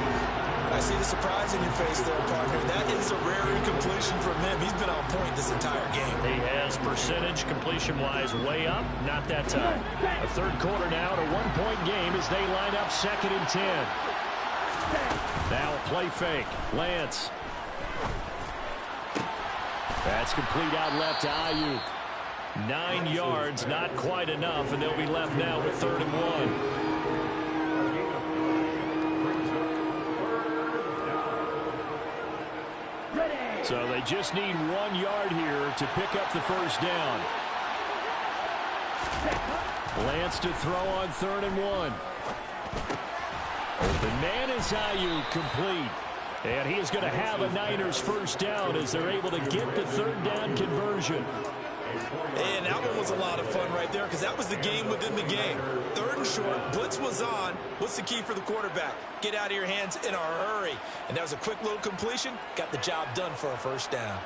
I see the surprise in your face there, partner. That is a rare incompletion from him. He's been on point this entire game. He has percentage completion-wise way up. Not that time. A third quarter now, to 1-point game as they line up 2nd and 10. Now a play fake. Lance. That's complete out left to Ayuk. 9 yards, not quite enough, and they'll be left now with 3rd and 1. So they just need 1 yard here to pick up the first down. Lance to throw on 3rd and 1. The man is Ayuk, complete. And he is going to have a Niners first down as they're able to get the 3rd down conversion. And that one was a lot of fun right there, because that was the game within the game. 3rd and short, blitz was on. What's the key for the quarterback? Get out of your hands in a hurry. And that was a quick little completion. Got the job done for a first down.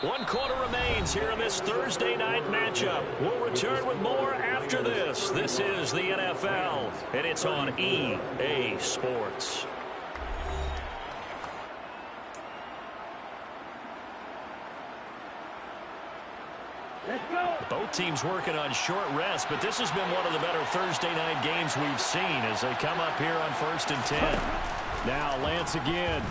1 quarter remains here in this Thursday night matchup. We'll return with more after this. This is the NFL, and it's on EA Sports. Both teams working on short rest, but this has been one of the better Thursday night games we've seen as they come up here on 1st and 10. Now Lance again.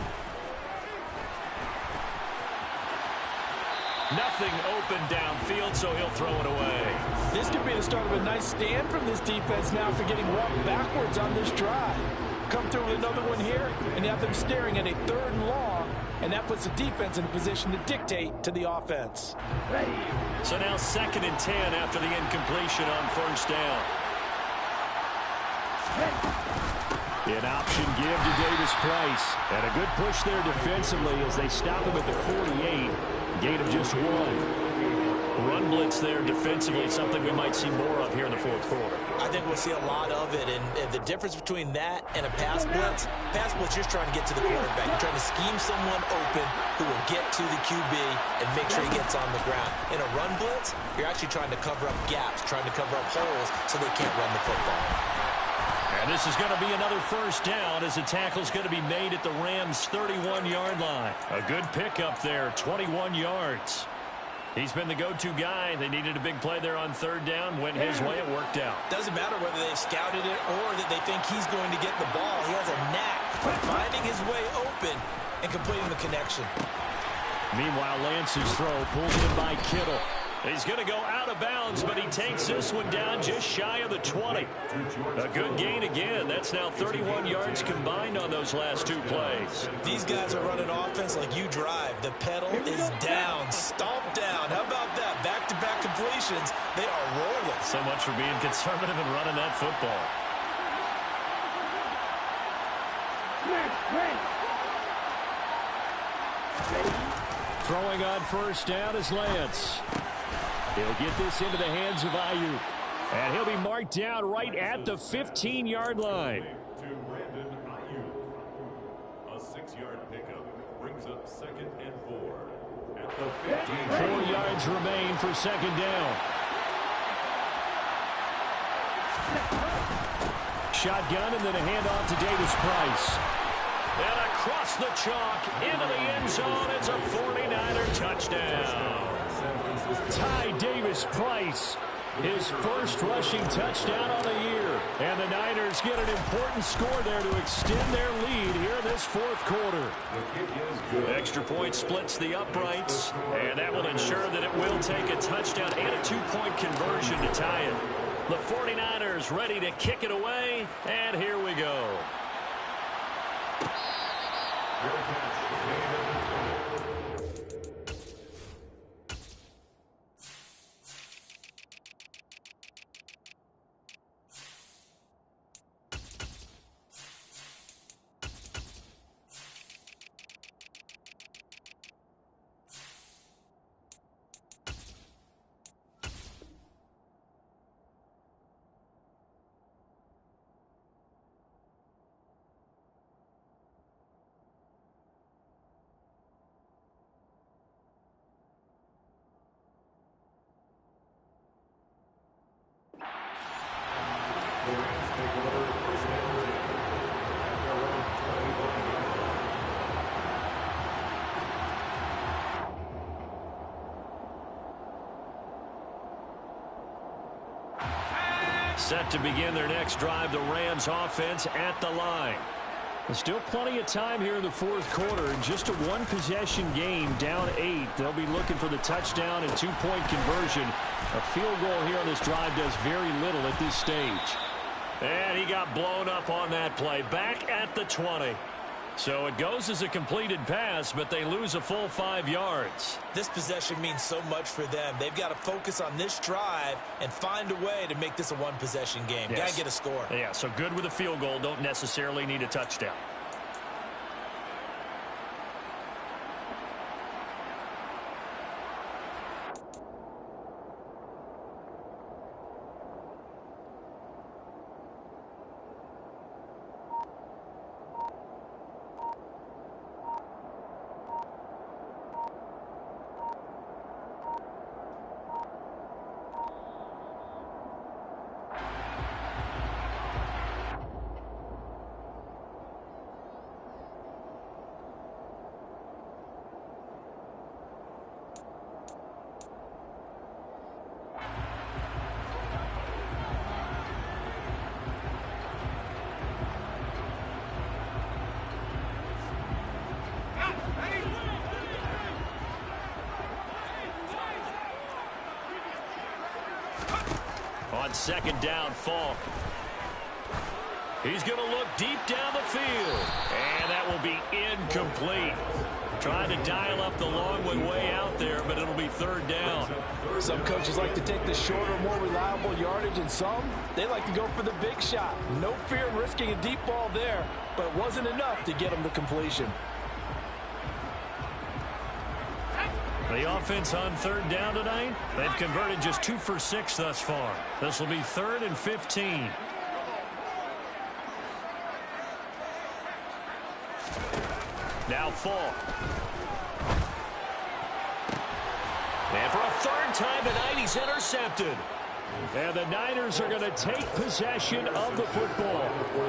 Nothing open downfield, so he'll throw it away. This could be the start of a nice stand from this defense now for getting walked backwards on this drive. Come through with another one here, and you have them staring at a 3rd and long, and that puts the defense in a position to dictate to the offense. So now 2nd and 10 after the incompletion on first down. An option give to Davis Price. And a good push there defensively as they stop him at the 48. Gain of just 1. Run blitz there defensively, something we might see more of here in the 4th quarter. I think we'll see a lot of it, and the difference between that and a pass blitz, you're just trying to get to the quarterback. You're trying to scheme someone open who will get to the QB and make sure he gets on the ground. In a run blitz, you're actually trying to cover up gaps, trying to cover up holes so they can't run the football. And this is going to be another first down as the tackle's going to be made at the Rams' 31-yard line. A good pickup there, 21 yards. He's been the go-to guy. They needed a big play there on 3rd down. Went his way. It worked out. Doesn't matter whether they've scouted it or that they think he's going to get the ball. He has a knack for finding his way open and completing the connection. Meanwhile, Lance's throw pulled in by Kittle. He's going to go out of bounds, but he takes this one down just shy of the 20. A good gain again. That's now 31 yards combined on those last 2 plays. These guys are running offense like you drive. The pedal is down, stomp down. How about that? Back-to-back completions. They are rolling. So much for being conservative and running that football. Throwing on first down is Lance. He'll get this into the hands of Ayuk. And he'll be marked down right at the 15-yard line. To Brandon Ayuk. A 6-yard pickup brings up 2nd and 4. At the 15. 4 yards remain for second down. Shotgun and then a handoff to Davis Price. And across the chalk into the end zone. It's a 49er touchdown. Ty Davis Price, his first rushing touchdown on the year. And the Niners get an important score there to extend their lead here in this fourth quarter. Extra point splits the uprights, and that will ensure that it will take a touchdown and a 2-point conversion to tie it. The 49ers ready to kick it away, and here we go. Set to begin their next drive, the Rams offense at the line. There's still plenty of time here in the fourth quarter. Just a one-possession game, down 8. They'll be looking for the touchdown and 2-point conversion. A field goal here on this drive does very little at this stage. And he got blown up on that play. Back at the 20. So it goes as a completed pass, but they lose a full 5 yards. This possession means so much for them. They've got to focus on this drive and find a way to make this a one-possession game. Yes. Got to get a score. Yeah, so good with a field goal. Don't necessarily need a touchdown. On second down, Falk. He's going to look deep down the field. And that will be incomplete. Trying to dial up the long one way out there, but it'll be third down. Some coaches like to take the shorter, more reliable yardage, and some, they like to go for the big shot. No fear in risking a deep ball there, but it wasn't enough to get them to completion. The offense on third down tonight, they've converted just 2 for 6 thus far. This will be 3rd and 15. Now Falk. And for a third time tonight, he's intercepted. And the Niners are going to take possession of the football.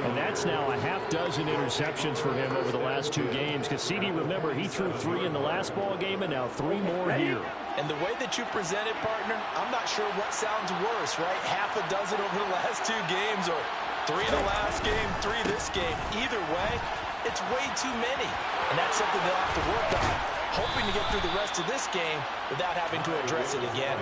And that's now a half dozen interceptions for him over the last 2 games. Because CD, remember, he threw 3 in the last ball game and now 3 more here. And the way that you present it, partner, I'm not sure what sounds worse, right? Half a dozen over the last 2 games or 3 in the last game, 3 this game. Either way, it's way too many. And that's something they'll have to work on, hoping to get through the rest of this game without having to address it again.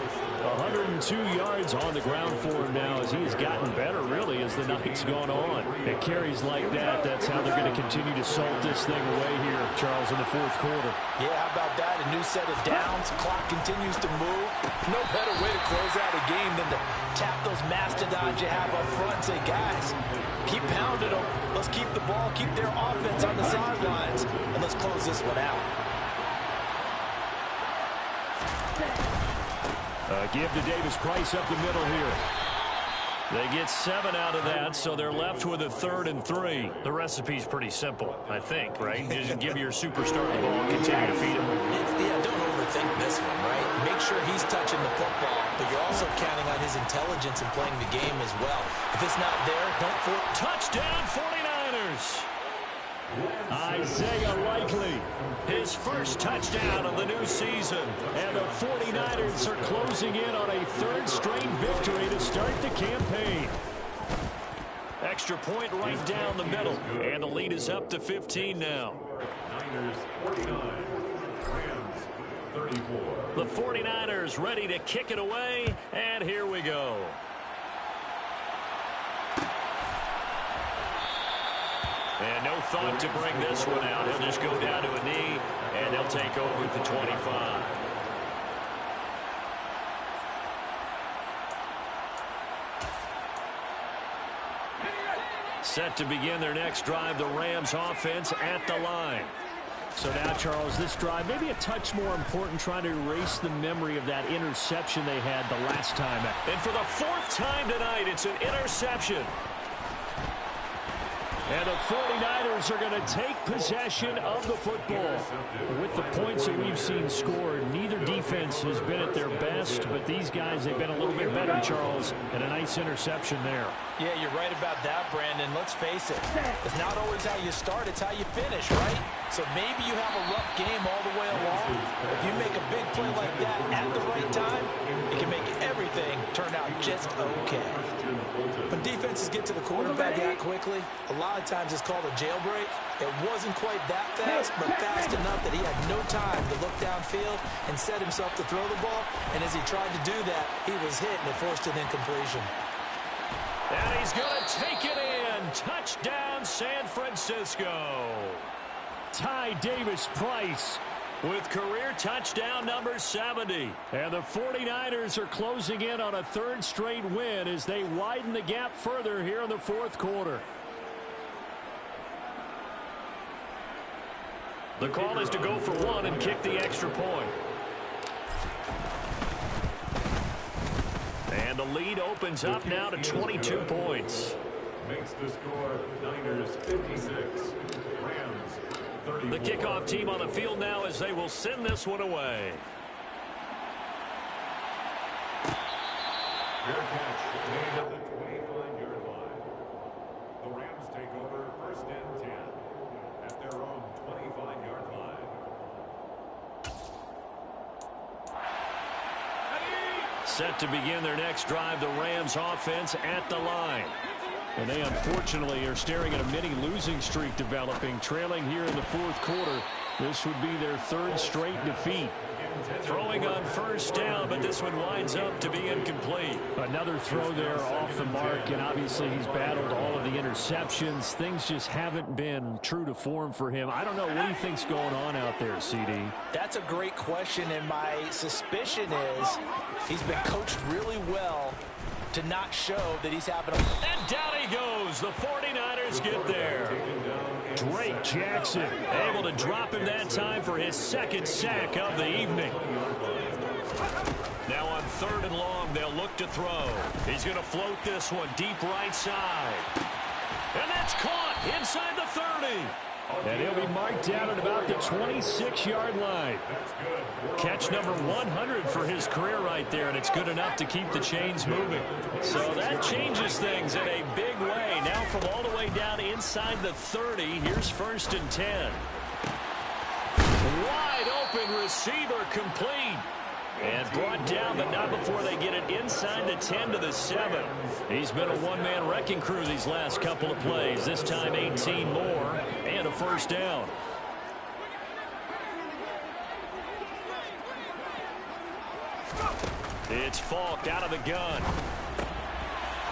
102 yards on the ground for him now as he's gotten better, really, as the night's gone on. It carries like that. That's how they're going to continue to salt this thing away here, Charles, in the fourth quarter. Yeah, how about that? A new set of downs. Clock continues to move. No better way to close out a game than to tap those mastodons you have up front and say, guys, keep pounding them. Let's keep the ball, keep their offense on the sidelines, and let's close this one out. Give to Davis Price up the middle here. They get 7 out of that, so they're left with a 3rd and 3. The recipe's pretty simple, I think, right? Just give your superstar the ball, continue to feed him. Yeah, don't overthink this one, right? Make sure he's touching the football, but you're also counting on his intelligence in playing the game as well. If it's not there, don't force. Touchdown, 49ers! Isaiah Likely, his first touchdown of the new season. And the 49ers are closing in on a 3rd straight victory to start the campaign. Extra point right down the middle. And the lead is up to 15 now. Niners 49, Rams 34. The 49ers ready to kick it away. And here we go. And no thought to bring this one out. He'll just go down to a knee, and they'll take over at the 25. Set to begin their next drive, the Rams offense at the line. So now, Charles, this drive maybe a touch more important, trying to erase the memory of that interception they had the last time. And for the 4th time tonight, it's an interception. And the 49ers are going to take possession of the football. With the points that we've seen scored, neither defense has been at their best, but these guys, they've been a little bit better, Charles, and a nice interception there. Yeah, you're right about that, Brandon. Let's face it. It's not always how you start, it's how you finish, right? So maybe you have a rough game all the way along. If you make a big play like that at the right time, it can make everything turn out just okay. When defenses get to the quarterback that quickly, a lot of times it's called a jailbreak. It wasn't quite that fast, but fast enough that he had no time to look downfield and set himself to throw the ball. And as he tried to do that, he was hit and it forced an incompletion. And he's going to take it in. Touchdown, San Francisco. Ty Davis Price with career touchdown number 70. And the 49ers are closing in on a 3rd straight win as they widen the gap further here in the 4th quarter. The call is to go for 1 and kick the extra point. And the lead opens up now to 22 points. Makes the score Niners 56, Rams 34. The kickoff team on the field now as they will send this one away. Fair catch made at the 25-yard line. The Rams take over 1st and 10 at their own 25-yard line. Set to begin their next drive, the Rams offense at the line. And they unfortunately are staring at a mini losing streak developing, trailing here in the 4th quarter. This would be their 3rd straight defeat. Throwing on 1st down, but this one winds up to be incomplete. Another throw there off the mark, and obviously he's battled all of the interceptions. Things just haven't been true to form for him. I don't know. What do you think's going on out there, CD? That's a great question, and my suspicion is he's been coached really well to not show that he's having a... And down he goes. The 49ers get there. Drake Jackson able to drop him that time for his 2nd sack of the evening. Now on 3rd and long, they'll look to throw. He's going to float this one deep right side. And that's caught inside the 30. And he'll be marked down at about the 26-yard line. Catch number 100 for his career right there, and it's good enough to keep the chains moving. So that changes things in a big way. Now from all the way down inside the 30, here's 1st and 10. Wide open receiver complete. And brought down, but not before they get it inside the 10 to the 7. He's been a one-man wrecking crew these last couple of plays. This time 18 more and a 1st down. It's Falk out of the gun.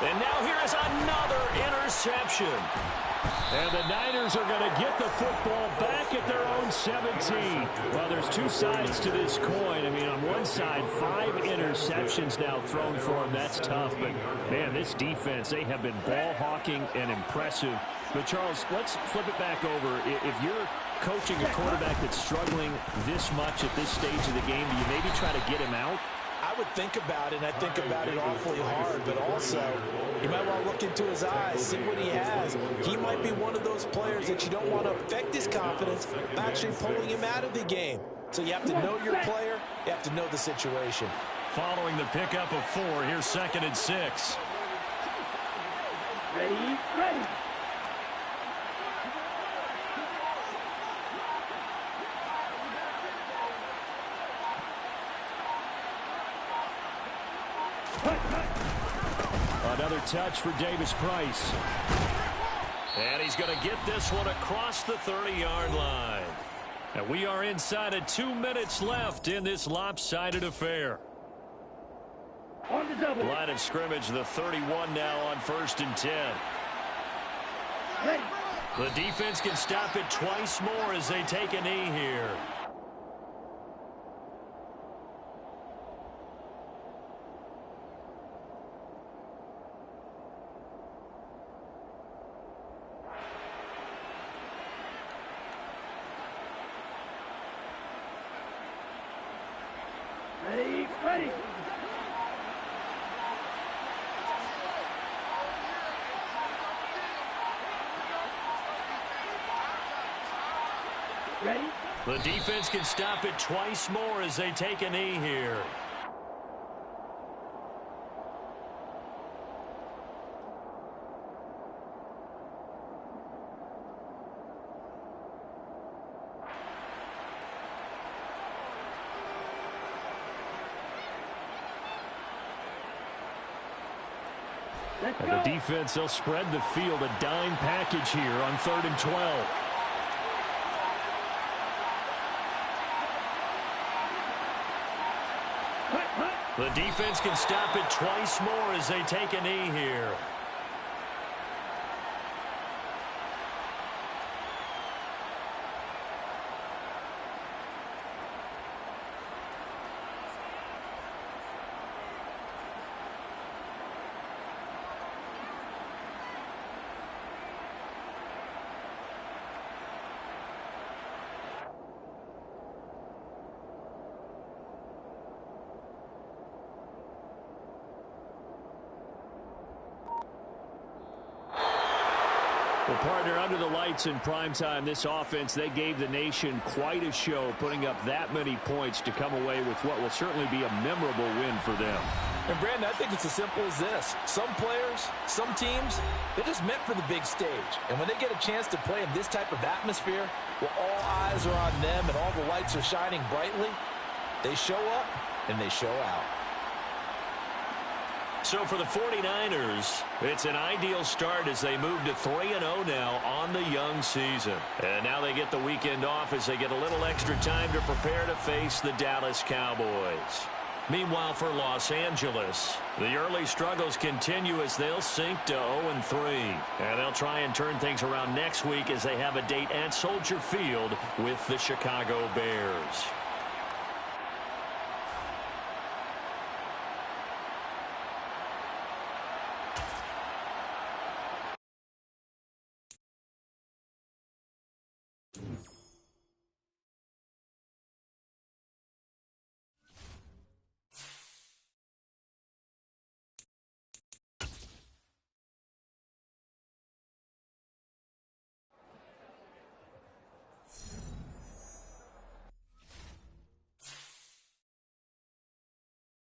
And now here is another interception. And the Niners are going to get the football back at their own 17. Well, there's 2 sides to this coin. I mean, on one side, 5 interceptions now thrown for them. That's tough. But, man, this defense, they have been ball hawking and impressive. But, Charles, let's flip it back over. If you're coaching a quarterback that's struggling this much at this stage of the game, do you maybe try to get him out? I would think about it, and I think about it awfully hard, but also you might want to look into his eyes, see what he has. He might be one of those players that you don't want to affect his confidence by actually pulling him out of the game. So you have to know your player, you have to know the situation. Following the pickup of 4, here's 2nd and 6. Ready, ready. Another touch for Davis Price. And he's going to get this one across the 30-yard line. And we are inside of 2 minutes left in this lopsided affair. On the double. Line of scrimmage, the 31 now on 1st and 10. Ready. The defense can stop it twice more as they take a knee here. Ready, ready. Ready? The defense can stop it twice more as they take a knee here. Let's And go. the defense, they'll spread the field, a dime package here on 3rd and 12. Hut, hut. The defense can stop it twice more as they take a knee here. Well, partner, under the lights in primetime, this offense, they gave the nation quite a show, putting up that many points to come away with what will certainly be a memorable win for them. And, Brandon, I think it's as simple as this. Some players, some teams, they're just meant for the big stage. And when they get a chance to play in this type of atmosphere, where all eyes are on them and all the lights are shining brightly, they show up and they show out. So for the 49ers, it's an ideal start as they move to 3-0 now on the young season. And now they get the weekend off as they get a little extra time to prepare to face the Dallas Cowboys. Meanwhile, for Los Angeles, the early struggles continue as they'll sink to 0-3. And they'll try and turn things around next week as they have a date at Soldier Field with the Chicago Bears.